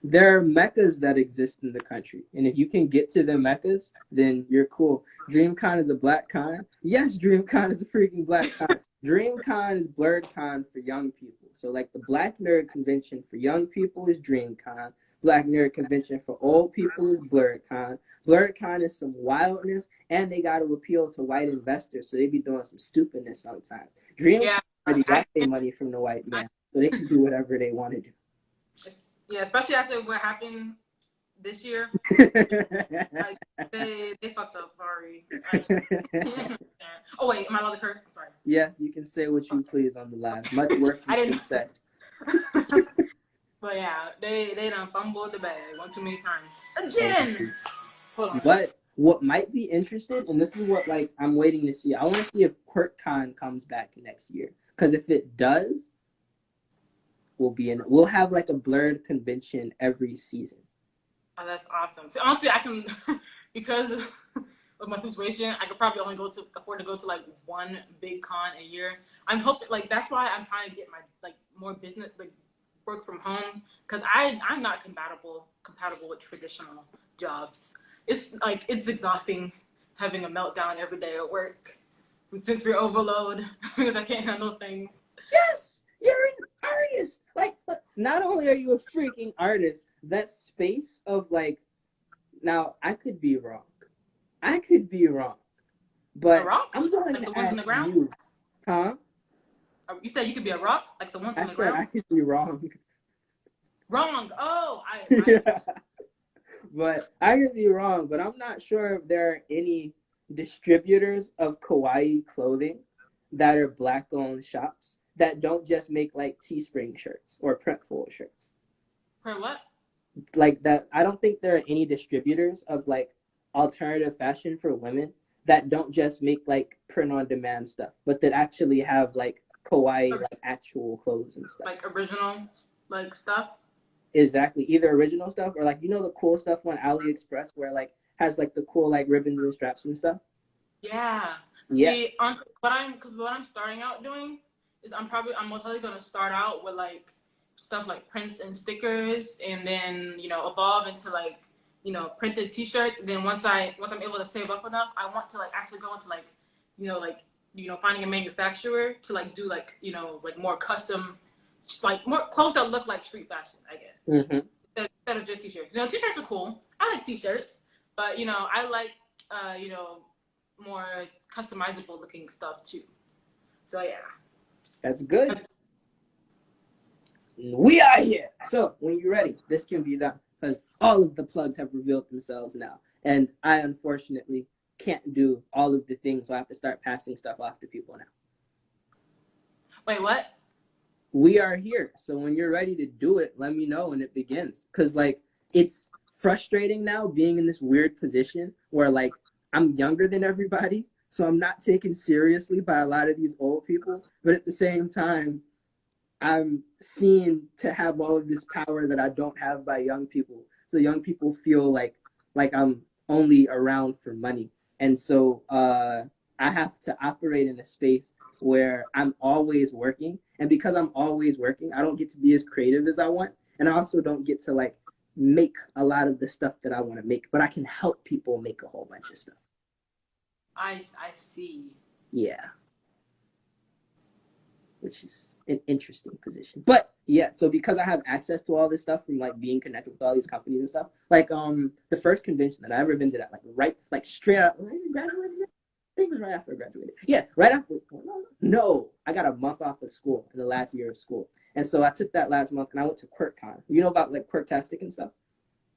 Speaker 1: There are mechas that exist in the country, and if you can get to the mechas, then you're cool. DreamCon is a black con. Yes, DreamCon is a freaking black con. DreamCon is BlurredCon for young people. So like the Black Nerd Convention for young people is DreamCon. Black Nerd Convention for old people is BlurredCon. BlurredCon is some wildness, and they got to appeal to white investors, so they be doing some stupidness sometimes. DreamCon
Speaker 2: Yeah,
Speaker 1: already got their money from the white man, so they can do whatever they want to do.
Speaker 2: Yeah, especially after what happened this year. Like, they fucked up. Sorry. Oh wait, am I allowed to curse? I'm sorry.
Speaker 1: Yes, you can say what you please on the live. Much worse has been said.
Speaker 2: But yeah, they done fumbled the bag one too many times again.
Speaker 1: But what might be interesting, and this is what like I'm waiting to see. I want to see if QuirkCon comes back next year, because if it does, we'll have like a blurred convention every season.
Speaker 2: Oh, that's awesome. So honestly, I can because of my situation, I could probably only afford to go to like one big con a year. I'm hoping like that's why I'm trying to get my like more business like work from home, because I'm not compatible with traditional jobs. It's like it's exhausting having a meltdown every day at work from sensory overload because I can't handle things.
Speaker 1: Yes, you're an artist. Like, not only are you a freaking artist, that space of like, now I could be wrong, but I'm going
Speaker 2: like
Speaker 1: to ask you, huh?
Speaker 2: You said you could be a rock, like the ones on the ground?
Speaker 1: I said I could be wrong.
Speaker 2: Wrong. Oh,
Speaker 1: yeah. But I could be wrong, but I'm not sure if there are any distributors of kawaii clothing that are black-owned shops that don't just make like Teespring shirts or Printful shirts.
Speaker 2: For what?
Speaker 1: Like that, I don't think there are any distributors of like alternative fashion for women that don't just make like print-on-demand stuff, but that actually have like kawaii, like actual clothes and stuff.
Speaker 2: Like original, like stuff.
Speaker 1: Exactly, either original stuff or like the cool stuff on AliExpress where like has like the cool like ribbons and straps and stuff.
Speaker 2: Yeah.
Speaker 1: Yeah.
Speaker 2: See, honestly, what I'm starting out doing is I'm most likely gonna start out with like stuff like prints and stickers, and then evolve into like printed T-shirts. And then once I'm able to save up enough, I want to like actually go into like finding a manufacturer to like do like like more custom, like more clothes that look like street fashion, I guess.
Speaker 1: Mm-hmm.
Speaker 2: Instead of just T-shirts. T-shirts are cool. I like T-shirts, but I like more customizable looking stuff too. So yeah.
Speaker 1: That's good. We are here. So when you're ready, this can be done, because all of the plugs have revealed themselves now, and I unfortunately can't do all of the things, so I have to start passing stuff off to people now.
Speaker 2: Wait, what?
Speaker 1: We are here. So when you're ready to do it, let me know when it begins. Because, like, it's frustrating now being in this weird position where, like, I'm younger than everybody, so I'm not taken seriously by a lot of these old people. But at the same time, I'm seen to have all of this power that I don't have by young people. So young people feel like I'm only around for money. And so I have to operate in a space where I'm always working. And because I'm always working, I don't get to be as creative as I want. And I also don't get to like make a lot of the stuff that I want to make, but I can help people make a whole bunch of stuff.
Speaker 2: I see.
Speaker 1: Yeah. Which is an interesting position. But yeah, so because I have access to all this stuff from like being connected with all these companies and stuff, like the first convention that I ever been to that like straight out, graduated. I think it was right after I graduated. Yeah, right after. No, I got a month off of school in the last year of school. And so I took that last month and I went to QuirkCon. You know about like Quirktastic and stuff?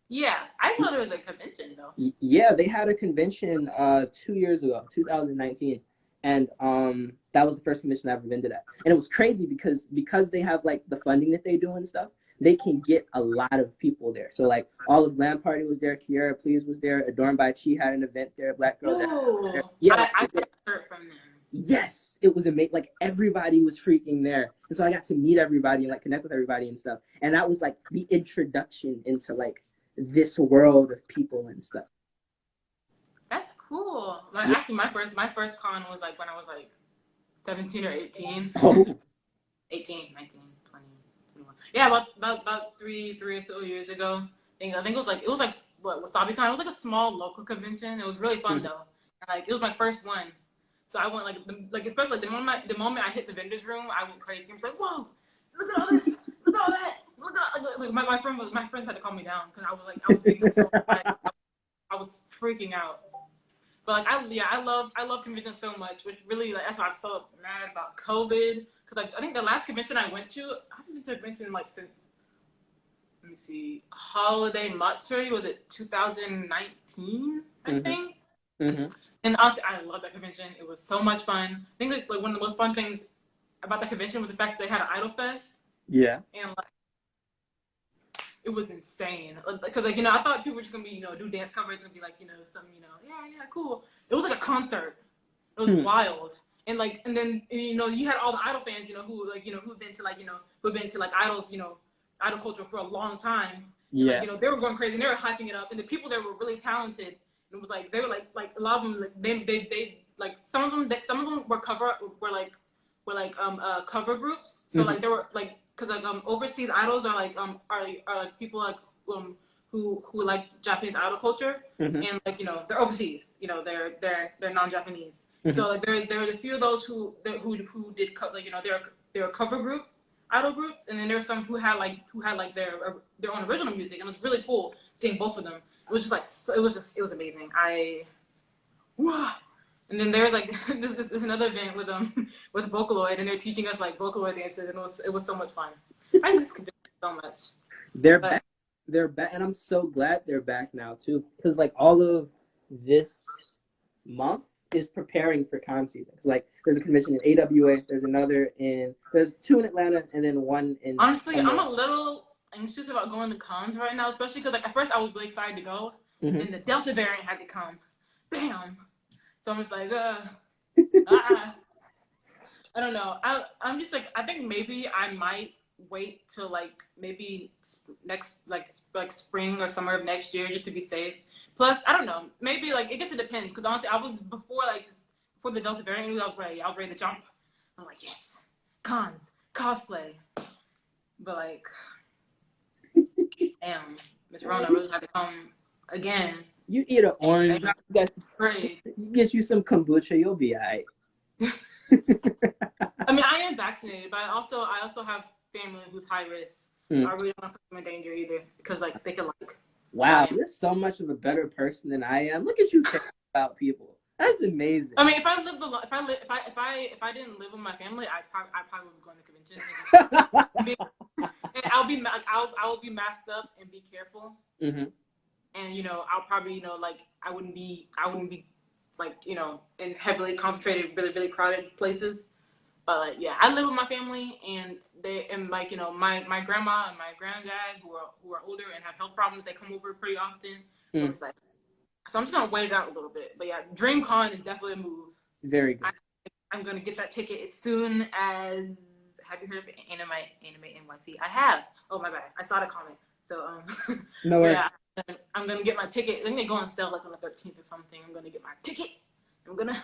Speaker 2: Yeah, I thought it was a convention though.
Speaker 1: Yeah, they had a convention 2 years ago, 2019. And that was the first convention I ever been to that. And it was crazy because they have like the funding that they do and stuff, they can get a lot of people there. So like all of Land Party was there, Kiara Please was there, Adorned by Chi had an event there, Black Girls.
Speaker 2: Oh,
Speaker 1: Yeah,
Speaker 2: I got a shirt from them.
Speaker 1: yes, it was amazing. Like everybody was freaking there, and so I got to meet everybody and like connect with everybody and stuff. And that was like the introduction into like this world of people and stuff.
Speaker 2: That's cool.
Speaker 1: Yeah.
Speaker 2: Actually, my first con was like when I was like 17 or 18.
Speaker 1: Oh.
Speaker 2: 18, 19, 20, 21. Yeah, about three or so years ago. I think it was like what WasabiCon. It was like a small local convention. It was really fun though. And, like it was my first one. So I went like especially the moment I hit the vendor's room, I went crazy. I was like, whoa, look at all this, look at all that, look at all, like my friends had to calm me down because I was getting so I was freaking out. But like I love conventions so much, which really like that's why I'm so mad about COVID. Cause like I think the last convention I went to, I haven't been to a convention like since, let me see, Holiday Matsuri, was it 2019? I think. Mm-hmm. And honestly, I love that convention. It was so much fun. I think like one of the most fun things about that convention was the fact that they had an Idol Fest.
Speaker 1: Yeah.
Speaker 2: And like it was insane. Because like I thought people were just gonna be do dance covers and be like some yeah cool. It was like a concert. It was wild. And like and then you had all the Idol fans who've been to like idols idol culture for a long time.
Speaker 1: Yeah.
Speaker 2: And, like, they were going crazy and they were hyping it up. And the people there were really talented. And it was like they were like a lot of them like they like some of them were cover groups. So like there were like because like overseas idols are like people like who like Japanese idol culture and like they're overseas. They're non-Japanese. So like there was a few of those who did they were cover group idol groups, and then there were some who had their own original music, and it was really cool seeing both of them. It was just like it was amazing. And then there's like there's another event with Vocaloid, and they're teaching us like Vocaloid dances, and it was so much fun. I miss conventions so much.
Speaker 1: They're back, and I'm so glad they're back now too, because like all of this month is preparing for con season. Cause like there's a convention in AWA, there's two in Atlanta, and then one in.
Speaker 2: Honestly, I'm a little anxious about going to cons right now, especially because like at first I was really excited to go, and the Delta variant had to come, bam. So I'm just like, I don't know. I'm just like I think maybe I might wait till like maybe next like spring or summer of next year just to be safe. Plus, I don't know. Maybe like I guess it depends because honestly, I was before the Delta variant, I was ready to jump. I was like, yes, cons, cosplay. But like, damn, Miss Rona really had to come again.
Speaker 1: You eat an orange. You get you some kombucha, you'll be alright.
Speaker 2: I mean, I am vaccinated, but I also have family who's high risk. I really don't want to put them in danger either because like they could like.
Speaker 1: Wow, you're so much of a better person than I am. Look at you caring about people. That's amazing.
Speaker 2: I mean, if I didn't live with my family, I probably would be going to conventions. And I will be masked up and be careful. And I'll probably like I wouldn't be like in heavily concentrated, really really crowded places. But like yeah, I live with my family and my grandma and my granddad who are older and have health problems. They come over pretty often. So I'm just gonna wait it out a little bit. But yeah, DreamCon is definitely a move.
Speaker 1: Very good.
Speaker 2: I'm gonna get that ticket as soon as. Have you heard of Anime NYC? I have. Oh my bad, I saw the comment. So
Speaker 1: no worries.
Speaker 2: Yeah, I'm gonna get my ticket. I think they go on sale like on the 13th or something. I'm gonna get my ticket. I'm gonna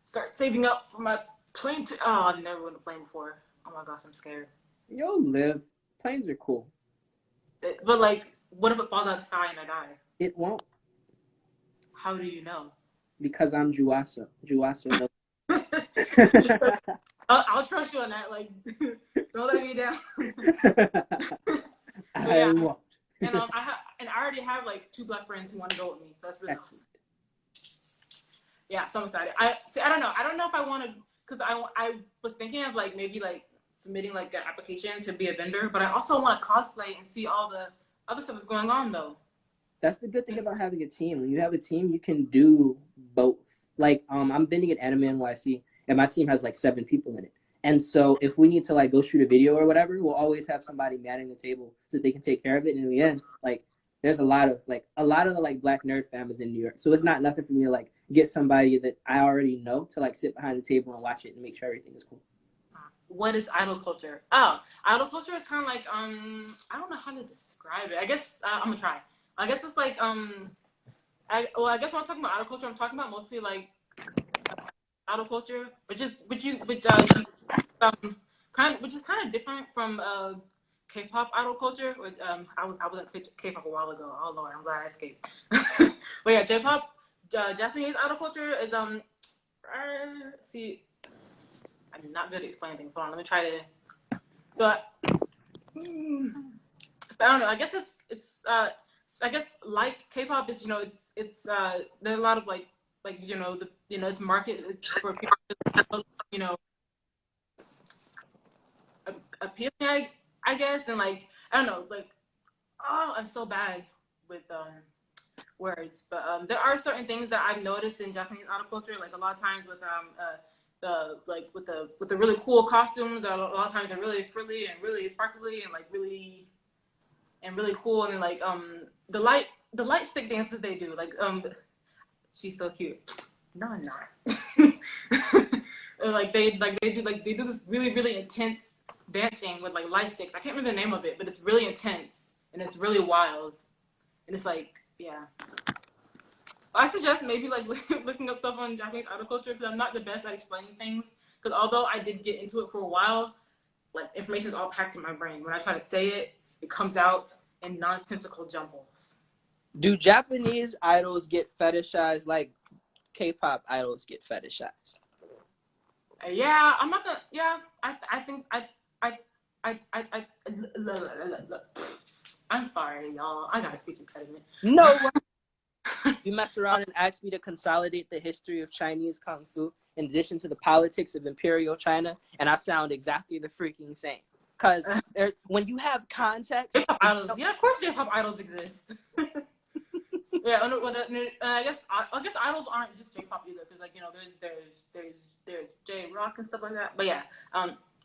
Speaker 2: start saving up for my plane. I've never been on a plane before. Oh my gosh, I'm scared.
Speaker 1: You'll live. Planes are cool.
Speaker 2: But like, what if it falls out of the sky and I die?
Speaker 1: It won't.
Speaker 2: How do you know?
Speaker 1: Because I'm Juasa. Juasa knows.
Speaker 2: I'll trust you on that. Like, don't let me down.
Speaker 1: I won't.
Speaker 2: And I already have like 2 black friends who want to go with me. So that's really cool. Yeah, so I'm excited. I don't know. I don't know if I want to, because I was thinking of like maybe like submitting like an application to be a vendor, but I also want to cosplay and see all the other stuff that's going on though.
Speaker 1: That's the good thing about having a team. When you have a team, you can do both. Like I'm vending at Anime NYC, and my team has like 7 people in it. And so if we need to like go shoot a video or whatever, we'll always have somebody manning the table so that they can take care of it. And in the end, like there's a lot of the like black nerd families in New York. So it's not nothing for me to like get somebody that I already know to like sit behind the table and watch it and make sure everything is cool.
Speaker 2: What is idol culture? Oh, idol culture is kind of like I don't know how to describe it. I guess I'm gonna try. I guess it's like I guess when I'm talking about idol culture, I'm talking about mostly like idol culture, which is kind of different from K-pop idol culture. Which, I was in K-pop a while ago. Oh lord, I'm glad I escaped. But yeah, J-pop, Japanese idol culture is see, I'm not good at explaining things. Hold on, let me try to. But I don't know. I guess it's I guess like K-pop is it's there's a lot of like it's marketed for people appealing, I guess, and like I don't know, like oh, I'm so bad with words, but there are certain things that I've noticed in Japanese idol culture, like a lot of times with with the really cool costumes, that a lot of times they're really frilly and really sparkly and like really cool, and like the light stick dances they do, like she's so cute. No, I'm not. They do this really intense dancing with like light sticks. I can't remember the name of it, but it's really intense and it's really wild. And it's like, yeah. I suggest maybe like looking up stuff on Japanese idol culture because I'm not the best at explaining things. Because although I did get into it for a while, like information is all packed in my brain. When I try to say it, it comes out in nonsensical jumbles.
Speaker 1: Do Japanese idols get fetishized like K-pop idols get fetishized?
Speaker 2: Yeah, I'm not gonna. Yeah, I think I'm sorry, y'all. I got a speech impediment.
Speaker 1: No. You mess around and ask me to consolidate the history of Chinese Kung Fu in addition to the politics of Imperial China, and I sound exactly the freaking same. Because when you have context...
Speaker 2: J-pop idols. Yeah, of course J-pop idols exist. Yeah, I guess idols aren't just J-pop either, because like there's J-rock and stuff like that. But yeah,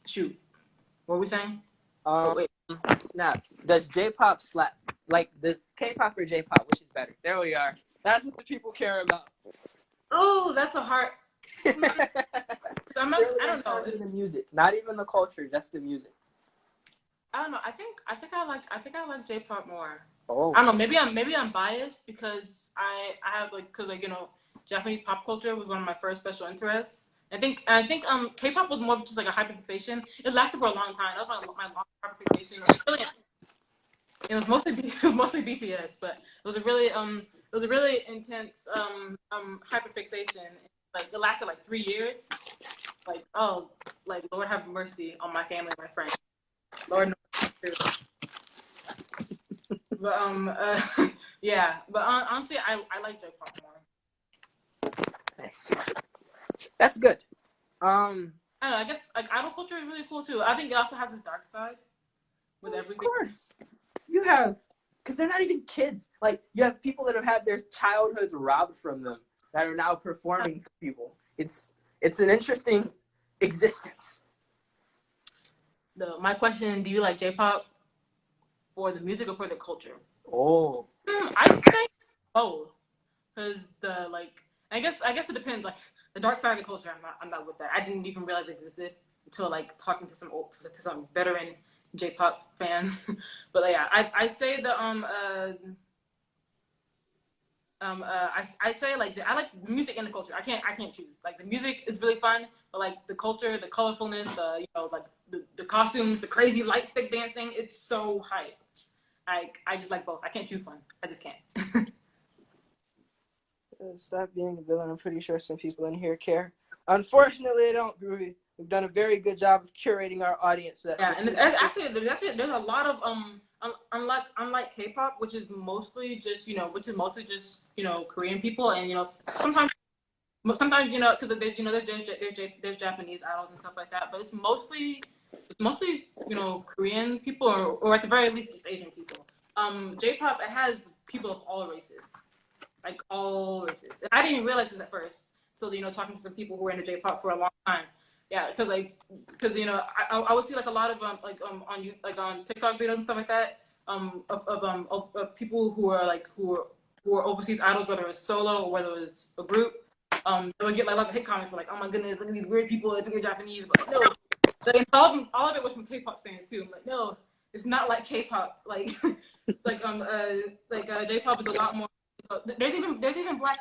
Speaker 2: shoot, what were we saying?
Speaker 1: Wait, snap. Does J-pop slap? Like the K-pop or J-pop, which is better? There we are. That's what the people care about.
Speaker 2: Oh, that's a hard. So I'm not.
Speaker 1: Really,
Speaker 2: I don't know.
Speaker 1: the music, not even the culture, just the music.
Speaker 2: I don't know. I think I like J-pop more.
Speaker 1: Oh.
Speaker 2: I don't know. Maybe I'm biased because I have because Japanese pop culture was one of my first special interests. I think K-pop was more of just like a hyperfixation. It lasted for a long time. That was my long hyperfixation. It was mostly BTS, but it was a really intense hyperfixation. Like it lasted like 3 years. Like Lord have mercy on my family and my friends. Lord knows. But yeah. But honestly, I like J-pop more.
Speaker 1: Nice. That's good.
Speaker 2: I don't know. I guess like idol culture is really cool too. I think it also has its dark side with everything.
Speaker 1: Of course, you have, because they're not even kids. Like you have people that have had their childhoods robbed from them that are now performing for people. It's an interesting existence.
Speaker 2: My question: do you like J-pop for the music or for the culture?
Speaker 1: Oh,
Speaker 2: I would say both, because I guess it depends. Like the dark side of the culture, I'm not with that. I didn't even realize it existed until like talking to some veteran J-pop fans. But yeah, I'd say I say like I like the music and the culture. I can't choose. Like the music is really fun, but like the culture, the colorfulness, like the costumes, the crazy light stick dancing, it's so hype. I just like both. I can't choose one. I just can't.
Speaker 1: Stop being a villain. I'm pretty sure some people in here care. Unfortunately, they don't. We've done a very good job of curating our audience. So that
Speaker 2: and actually, there's a lot of unlike K-pop, which is mostly just Korean people, and sometimes because there's Japanese idols and stuff like that, but it's mostly Korean people or at the very least it's Asian people. J-pop, it has people of all races, like all races. And I didn't even realize this at first. So talking to some people who were into J-pop for a long time, Yeah, because I would see like a lot of on you like on TikTok videos and stuff like that of people who are overseas idols, whether it's solo or whether it's a group. They would get like lots of hate comments like, "Oh my goodness, look at these weird people. They think they're Japanese." But no, like, all of it was from K-pop fans too. I'm like, no, it's not like K-pop. J-pop is a lot more. There's even black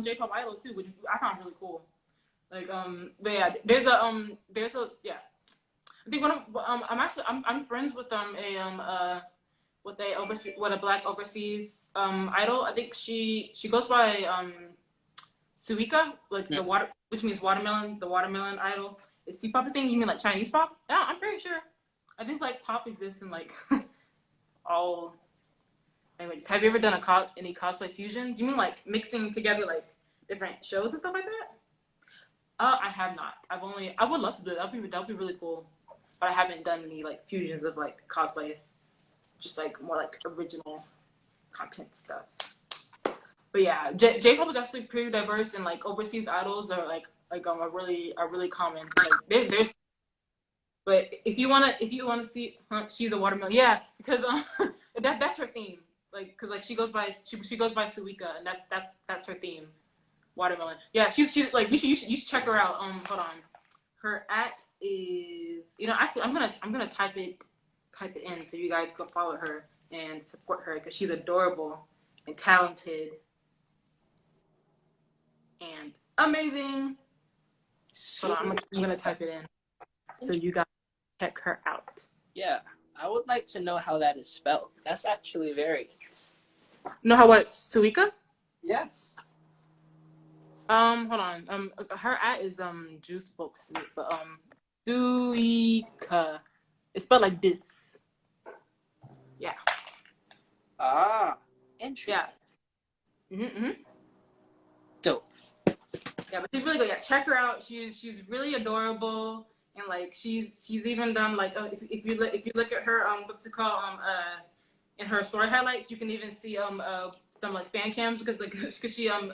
Speaker 2: J-pop idols too, which I found really cool. But yeah, there's a yeah. I think one of I'm friends with a black overseas idol. I think she goes by Suika, like the water, which means watermelon. The watermelon idol. Is C-pop a thing? You mean like Chinese pop? Yeah, I'm pretty sure. I think like pop exists in like all languages. Have you ever done any cosplay fusions? You mean like mixing together like different shows and stuff like that? I have not. I would love to do it. That'd be really cool. But I haven't done any like fusions of like cosplays. Just like more like original content stuff. But yeah, J-pop is definitely pretty diverse, and like overseas idols are are really common. Like there's but if you wanna see she's a watermelon, yeah, because that's her theme. Like because like she goes by Suika, and that's her theme. Watermelon. Yeah, she's like you should check her out. Hold on. Her at is actually I'm gonna type it in so you guys can follow her and support her because she's adorable and talented and amazing. Hold on, I'm gonna type it in so you guys check her out.
Speaker 3: Yeah, I would like to know how that is spelled. That's actually very interesting.
Speaker 2: Know how what Suika?
Speaker 3: Yes.
Speaker 2: Hold on. Her at is Juice Books, but Suika. It's spelled like this. Yeah.
Speaker 3: Ah, interesting.
Speaker 2: Yeah. Mm-hmm.
Speaker 3: Dope.
Speaker 2: Yeah, but she's really good. Yeah, check her out. She's really adorable, and like she's even done like if you look at her what's it called in her story highlights, you can even see some like fan cams because she I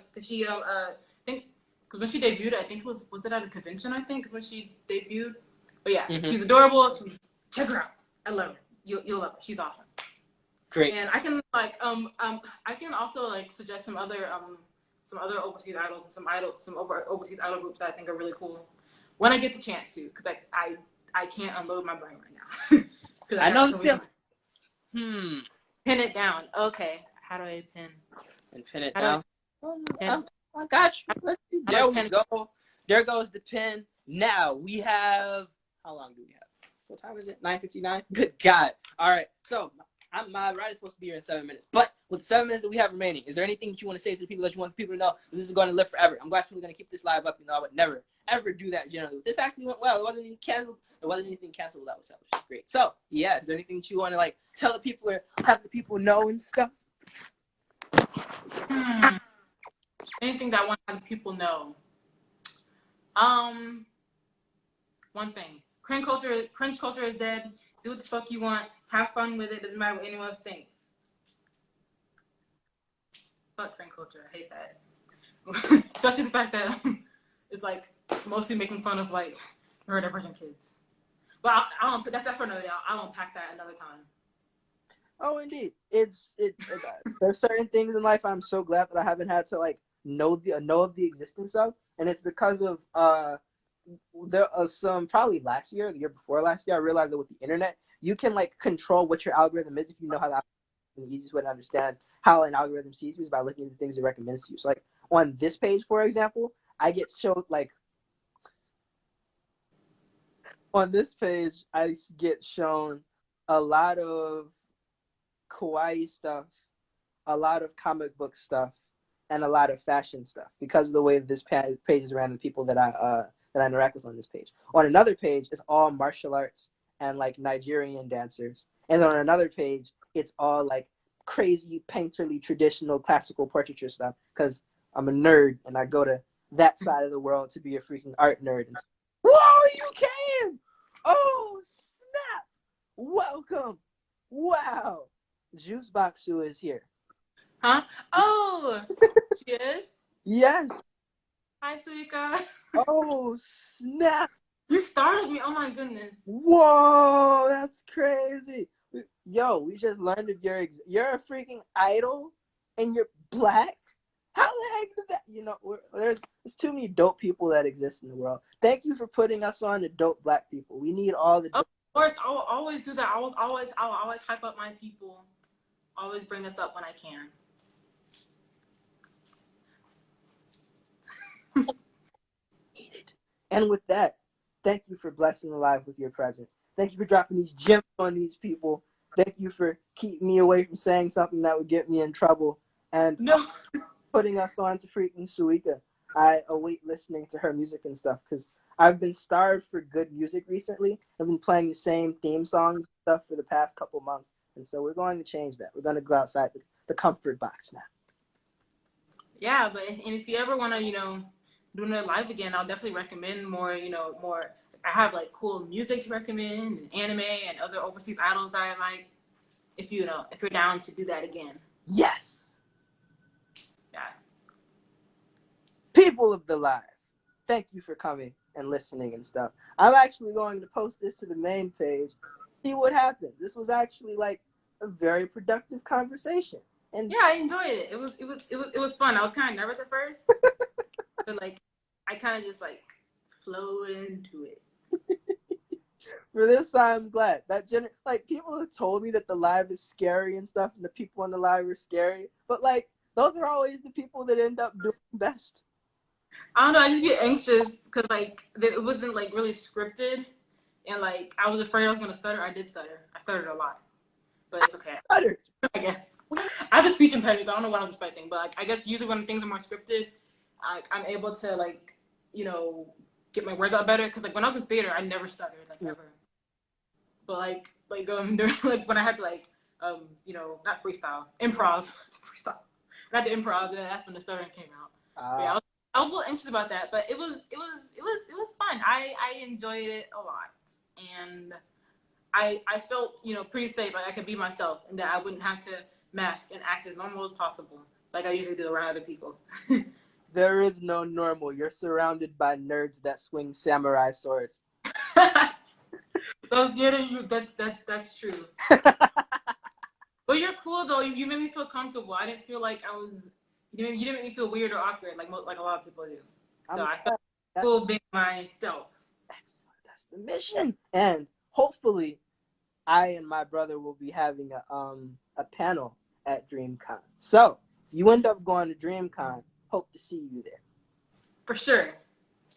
Speaker 2: think because when she debuted, I think was it at a convention, I think when she debuted. But yeah, she's adorable. Check her out. I love her. You'll love her. She's awesome.
Speaker 3: Great.
Speaker 2: And I can I can also like suggest some other overseas idols, some overseas idol groups that I think are really cool when I get the chance to, because I can't unload my brain right now.
Speaker 3: I know the feeling.
Speaker 2: Pin it down. Okay. How do I pin?
Speaker 3: And pin it down. I got you. Let's see.
Speaker 2: There
Speaker 3: we go. There goes the pin. Now we have. How long do we have? What time is it? 9:59. Good God. All right. So my ride is supposed to be here in 7 minutes, but with the 7 minutes that we have remaining, is there anything that you want to say to the people that you want the people to know this is going to live forever? I'm actually going to keep this live up. I would never ever do that generally. This actually went well. It wasn't even canceled. There wasn't anything canceled that was which is great. So yeah, is there anything that you want to like tell the people or have the people know and stuff?
Speaker 2: Anything that I want to have people know. One thing. Cringe culture is dead. Do what the fuck you want. Have fun with it. Doesn't matter what anyone else thinks. Fuck cringe culture. I hate that. Especially the fact that it's like mostly making fun of like neurodivergent kids. But I don't. That's for another day. I'll unpack that another time.
Speaker 1: Oh, indeed. There's certain things in life I'm so glad that I haven't had to like know of the existence of, and it's because of there some probably last year, the year before last year, I realized that with the internet, you can like control what your algorithm is if you know how that. The easiest way to understand how an algorithm sees you is by looking at the things it recommends to you. So like on this page, for example, I get showed like on this page I get shown a lot of kawaii stuff, a lot of comic book stuff, and a lot of fashion stuff because of the way this page is around the people that I interact with on this page. On another page, it's all martial arts and like Nigerian dancers, and then on another page, it's all like crazy painterly traditional classical portraiture stuff because I'm a nerd and I go to that side of the world to be a freaking art nerd. And whoa, you came! Oh snap! Welcome! Wow! Juice Baksu is here.
Speaker 2: Huh? Oh, she is?
Speaker 1: Yes.
Speaker 2: Hi, Suika.
Speaker 1: Oh snap!
Speaker 2: You started me. Oh my goodness.
Speaker 1: Whoa, that's crazy. Yo, we just learned of you're a freaking idol and you're black. How the heck did that? There's too many dope people that exist in the world. Thank you for putting us on to dope black people. We need all the.
Speaker 2: Of course, I'll always do that. I'll always hype up my people. Always bring us up when I can.
Speaker 1: Eat it. And with that, thank you for blessing the live with your presence. Thank you for dropping these gems on these people. Thank you for keeping me away from saying something that would get me in trouble. And
Speaker 2: No.
Speaker 1: putting us on to freaking Suika. I await listening to her music and stuff because I've been starved for good music recently. I've been playing the same theme songs and stuff for the past couple months. And so we're going to change that. We're going to go outside the comfort box now.
Speaker 2: Yeah, but if you ever want to, do another live again, I'll definitely recommend more. I have like cool music to recommend, and anime, and other overseas idols that I like. If you're down to do that again.
Speaker 1: Yes.
Speaker 2: Yeah.
Speaker 1: People of the live, thank you for coming and listening and stuff. I'm actually going to post this to the main page. See what happens. This was actually like a very productive conversation. And
Speaker 2: yeah, I enjoyed it. It was fun. I was kind of nervous at first, but like I kind of just like flow into it.
Speaker 1: For this, I'm glad that people have told me that the live is scary and stuff, and the people on the live are scary. But like those are always the people that end up doing best.
Speaker 2: I don't know. I just get anxious because like it wasn't like really scripted, and like I was afraid I was gonna stutter. I did stutter. I stuttered a lot, but it's okay.
Speaker 1: Stuttered.
Speaker 2: I guess I have a speech impediment. So I don't know what I was expecting, but like I guess usually when things are more scripted, I'm able to like get my words out better. Because like when I was in theater, I never stuttered like ever. But like during, like when I had to like not freestyle, improv, freestyle. I had to improv, and that's when the stuttering came out. Yeah, I was a little anxious about that, but it was fun. I enjoyed it a lot, and I felt pretty safe. Like I could be myself, and that I wouldn't have to mask and act as normal as possible, like I usually do around other people.
Speaker 1: There is no normal. You're surrounded by nerds that swing samurai swords.
Speaker 2: That's true. But you're cool though. You made me feel comfortable. I didn't feel like I was. You didn't make me feel weird or awkward like a lot of people do. So I felt cool being myself.
Speaker 1: Excellent. That's the mission. And hopefully, I and my brother will be having a panel at DreamCon. So you end up going to DreamCon. Hope to see you there.
Speaker 2: For sure.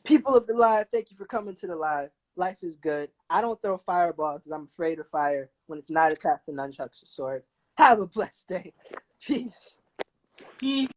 Speaker 1: People of the live, thank you for coming to the live. Life is good. I don't throw fireballs because I'm afraid of fire when it's not attached to nunchucks or swords. Have a blessed day. Peace.
Speaker 2: Peace.